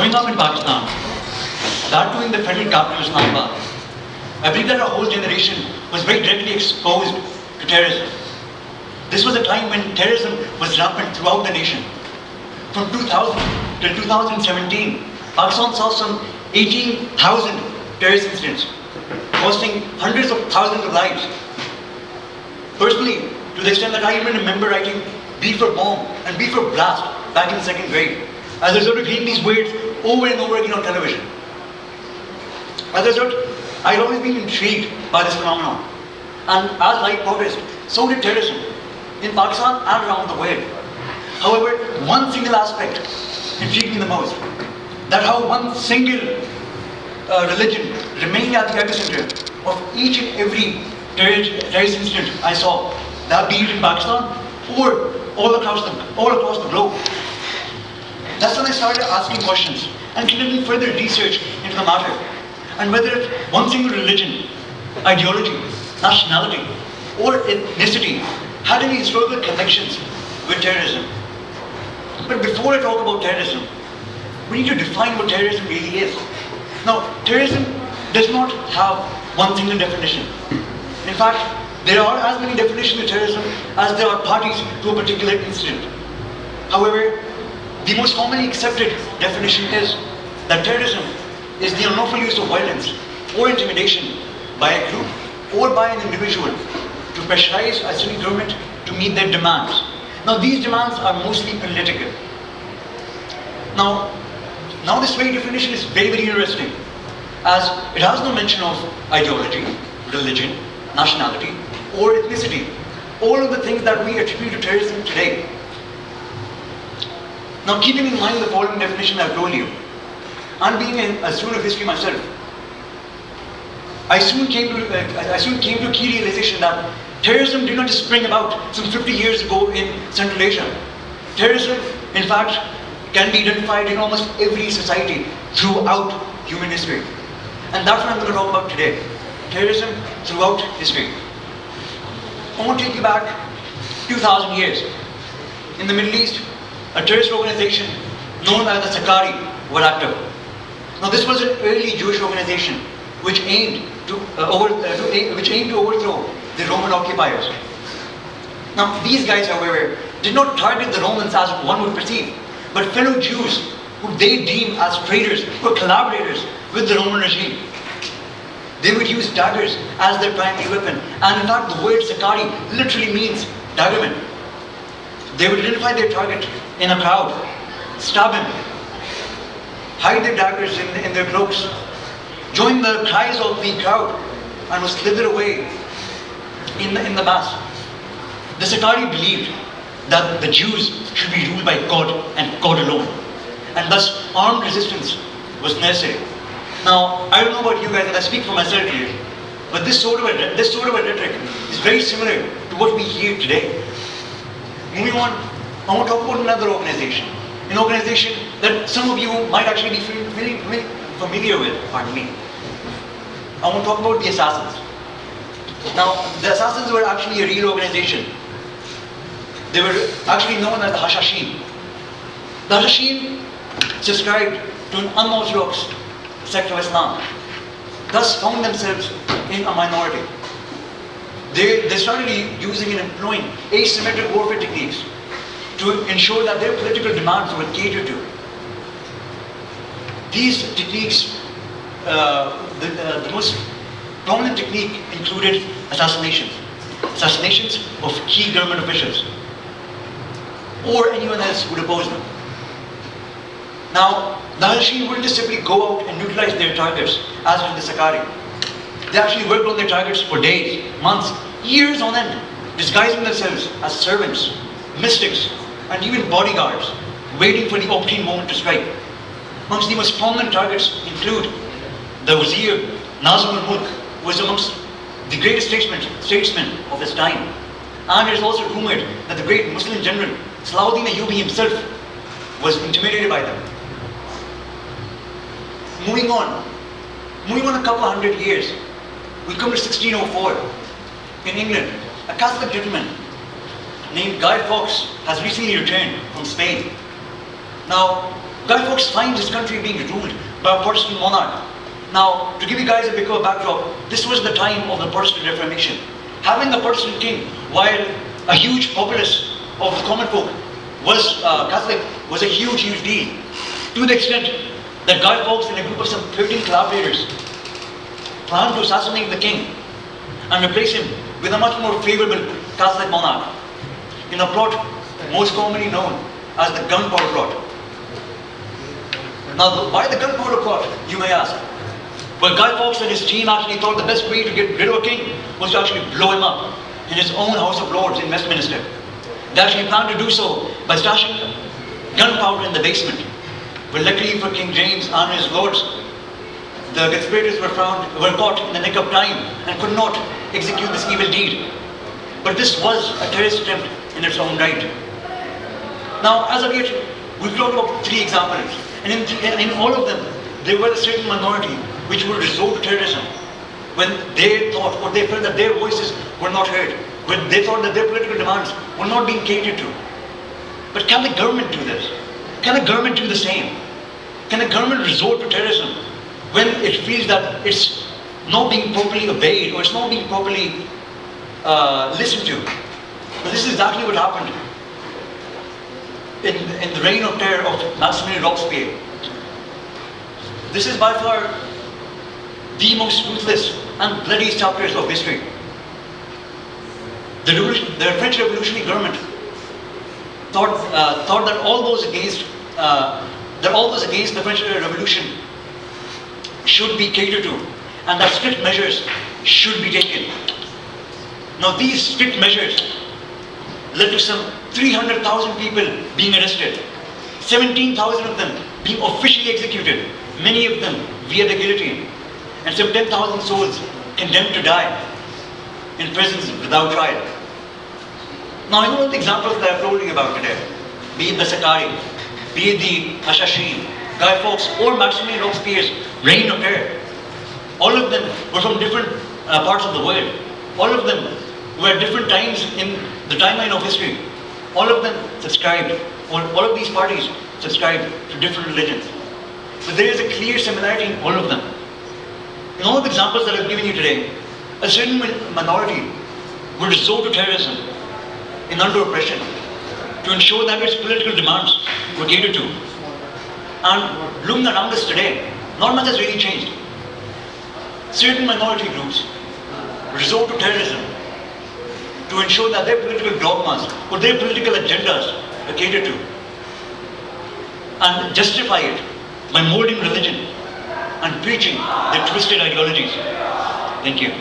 Growing up in Pakistan, that too in the federal capital Islamabad, I believe that our whole generation was very directly exposed to terrorism. This was a time when terrorism was rampant throughout the nation. From 2000 till 2017, Pakistan saw some 18,000 terrorist incidents, costing hundreds of thousands of lives. Personally, to the extent that I even remember writing B for bomb and B for blast back in second grade, as a result of hearing these words over and over again on television. As a result, I had always been intrigued by this phenomenon. And as life progressed, so did terrorism, in Pakistan and around the world. However, one single aspect intrigued me the most, that how one single religion remained at the epicenter of each and every terrorist incident I saw, that be it in Pakistan or all across the globe. That's when I started asking questions and conducting further research into the matter, and whether one single religion, ideology, nationality, or ethnicity had any historical connections with terrorism. But before I talk about terrorism, we need to define what terrorism really is. Now, terrorism does not have one single definition. In fact, there are as many definitions of terrorism as there are parties to a particular incident. However, the most commonly accepted definition is that terrorism is the unlawful use of violence or intimidation by a group or by an individual to pressurize a city government to meet their demands. Now, these demands are mostly political. Now this very definition is very, very interesting, as it has no mention of ideology, religion, nationality, or ethnicity, all of the things that we attribute to terrorism today. Now, keeping in mind the following definition I've told you, and being a student of history myself, I soon came to a key realization that terrorism did not just spring about some 50 years ago in Central Asia. Terrorism, in fact, can be identified in almost every society throughout human history. And that's what I'm going to talk about today. Terrorism throughout history. I want to take you back 2,000 years. In the Middle East, a terrorist organization known as the SASSI were active. Now, this was an early Jewish organization which aimed to overthrow the Roman occupiers. Now, these guys, however, did not target the Romans as one would perceive, but fellow Jews who they deemed as traitors or collaborators with the Roman regime. They would use daggers as their primary weapon, and in fact the word SASSI literally means daggerman. They would identify their target in a crowd, stab him, hide their daggers in their cloaks, join the cries of the crowd, and would slither away in the mass. The SASSI believed that the Jews should be ruled by God and God alone, and thus armed resistance was necessary. Now, I don't know about you guys, and I speak for myself here, but this sort of a rhetoric is very similar to what we hear today. Moving on, I want to talk about another organization, an organization that some of you might actually be familiar with. Pardon me. I want to talk about the Assassins. Now, the Assassins were actually a real organization. They were actually known as the Hashim. The Hashim subscribed to an unorthodox sect of Islam, thus found themselves in a minority. They started using and employing asymmetric warfare techniques to ensure that their political demands were catered to. These techniques, the most prominent technique included assassinations of key government officials or anyone else who would oppose them. Now, the Hashim wouldn't just simply go out and neutralize their targets as did the SASSI. They actually worked on their targets for days, months, years on end, disguising themselves as servants, mystics, and even bodyguards, waiting for the opportune moment to strike. Amongst the most prominent targets include the Wazir, Nazim al-Mulk, who was amongst the greatest statesmen of his time. And it is also rumored that the great Muslim general, Salahuddin Ayyubi himself, was intimidated by them. Moving on a couple hundred years, we come to 1604. In England, a Catholic gentleman named Guy Fawkes has recently returned from Spain. Now, Guy Fawkes finds his country being ruled by a Protestant monarch. Now, to give you guys a bit of a backdrop, this was the time of the Protestant Reformation. Having a Protestant king, while a huge populace of the common folk was Catholic, was a huge, huge deal. To the extent that Guy Fawkes and a group of some 13 collaborators planned to assassinate the king and replace him with a much more favorable Catholic monarch in a plot most commonly known as the gunpowder plot. Now, why the gunpowder plot, you may ask? Well, Guy Fawkes and his team actually thought the best way to get rid of a king was to actually blow him up in his own House of Lords in Westminster. They actually planned to do so by stashing gunpowder in the basement. But luckily for King James and his lords, the conspirators were caught in the nick of time and could not execute this evil deed. But this was a terrorist attempt in its own right. Now, as of yet, we've talked about 3 examples, and in all of them, there was a certain minority which would resort to terrorism when they thought or they felt that their voices were not heard, when they thought that their political demands were not being catered to. But can the government do this? Can the government do the same? Can the government resort to terrorism when it feels that it's not being properly obeyed or it's not being properly listened to? But this is exactly what happened in the reign of terror of Maximilian Robespierre. This is by far the most ruthless and bloody chapters of history. The French revolutionary government thought that all those against the French Revolution should be catered to, and that strict measures should be taken. Now, these strict measures led to some 300,000 people being arrested, 17,000 of them being officially executed, many of them via the guillotine, and some 10,000 souls condemned to die in prisons without trial. Now, in all the examples that I've told you about today, be it the Sakari, be it the Hashim, Guy Fawkes, or Maximilian Robespierre's reign of terror, all of them were from different parts of the world. All of them were at different times in the timeline of history. All of them subscribed, or all of these parties subscribed to different religions. But there is a clear similarity in all of them. In all of the examples that I've given you today, a certain minority would resort to terrorism in under oppression to ensure that its political demands were catered to. And looking around us today, not much has really changed. Certain minority groups resort to terrorism to ensure that their political dogmas or their political agendas are catered to, and justify it by molding religion and preaching their twisted ideologies. Thank you.